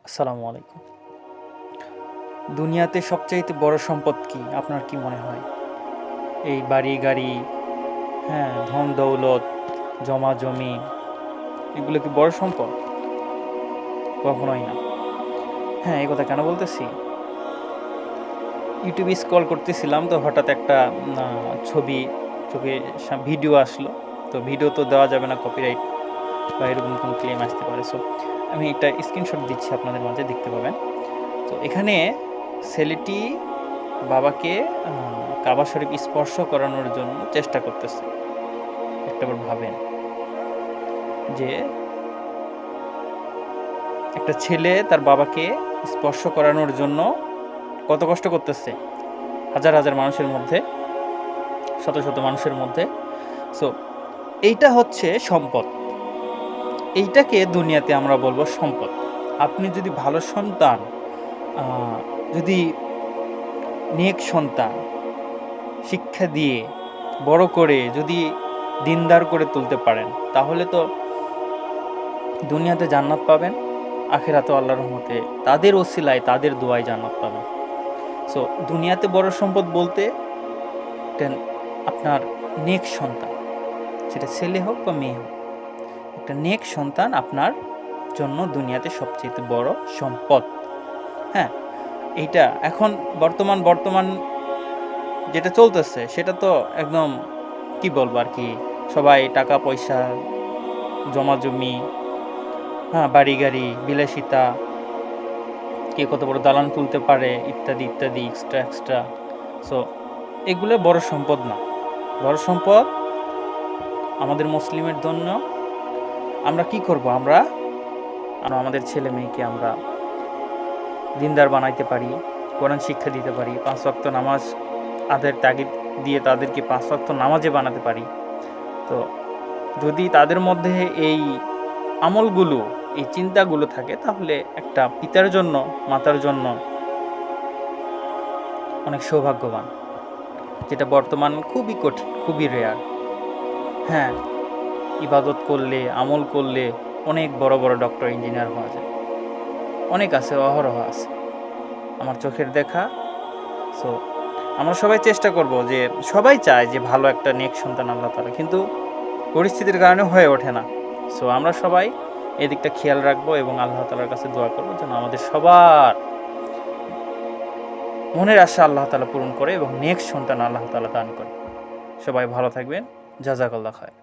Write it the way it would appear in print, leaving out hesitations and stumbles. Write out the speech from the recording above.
আসসালামু আলাইকুম। দুনিয়াতে সবচাইতে বড় সম্পদ কি? আপনার কি মনে হয়? এই বাড়ি গাড়ি, হ্যাঁ, ধন দৌলত, জমা জমি, এগুলো কি বড় সম্পদ? কখনোই না। হ্যাঁ, এই কথা কেন বলতেছি? ইউটিউবে স্ক্রল করতেছিলাম, তো হঠাৎ একটা ছবি চোখে ভিডিও আসলো। তো ভিডিও তো দেওয়া যাবে না, কপিরাইট বা এরকম কোনো ক্লেম আসতে পারে। সো আমি একটা স্ক্রিনশট দিচ্ছি, আপনাদের মাঝে দেখতে পাবেন। তো এখানে ছেলেটি বাবাকে কাবা শরীফ স্পর্শ করানোর জন্য চেষ্টা করতেছে। একটাবার ভাবেন যে একটা ছেলে তার বাবাকে স্পর্শ করানোর জন্য কত কষ্ট করতেছে, হাজার হাজার মানুষের মধ্যে, শত শত মানুষের মধ্যে। সো এইটা হচ্ছে সম্পদ। এইটাকে দুনিয়াতে আমরা বলবো সম্পদ। আপনি যদি ভালো সন্তান, যদি নেক সন্তান শিক্ষা দিয়ে বড় করে যদি দিনদার করে তুলতে পারেন, তাহলে তো দুনিয়াতে জান্নাত পাবেন, আখিরাতে আল্লাহর রহমতে তাদের ওসিলায় তাদের দোয়ায় জান্নাত পাবেন। সো দুনিয়াতে বড় সম্পদ বলতে আপনার নেক সন্তান, সেটা ছেলে হোক বা মেয়ে হোক, একটা নেক সন্তান আপনার জন্য দুনিয়াতে সবচেয়ে বড় সম্পদ। হ্যাঁ, এইটা এখন বর্তমান যেটা চলতেছে সেটা তো একদম কি বলবো আর কি, সবাই টাকা পয়সা, জমা জমি, হ্যাঁ, বাড়ি গাড়ি, বিলাসিতা, কে কত বড় দালান তুলতে পারে, ইত্যাদি ইত্যাদি, এক্সট্রা। সো এগুলো বড় সম্পদ না। বড় সম্পদ আমাদের মুসলিমের জন্য আমরা কি করব, আমরা আমাদের ছেলে মেয়েকে আমরা দিনদার বানাইতে পারি, কোরআন শিক্ষা দিতে পারি, 5 ওয়াক্ত নামাজ আদায়ের তাগিদ দিয়ে তাদেরকে 5 ওয়াক্ত নামাজে বানাতে পারি। তো যদি তাদের মধ্যে এই আমলগুলো, এই চিন্তাগুলো থাকে, তাহলে একটা পিতার জন্য, মাতার জন্য অনেক সৌভাগ্যবান, যেটা বর্তমান খুবই কঠিন, খুবই রেয়ার। হ্যাঁ, ইবাদত করলে, আমল করলে অনেক বড় বড় ডক্টর, ইঞ্জিনিয়ার হওয়া যায়। অনেক আছে, অহরহ আছে, আমার চোখের দেখা। সো আমরা সবাই চেষ্টা করব, যে সবাই চায় যে ভালো একটা নেক সন্তান আল্লাহ তাআলা, কিন্তু পরিস্থিতির কারণে হয়ে ওঠে না। সো আমরা সবাই এদিকটা খেয়াল রাখবো এবং আল্লাহ তাআলার কাছে দোয়া করবো যেন আমাদের সবার মনের আশা আল্লাহ তাআলা পূরণ করে এবং নেক সন্তান আল্লাহ তাআলা দান করে। সবাই ভালো থাকবেন। জাযাকাল্লাহ খায়র।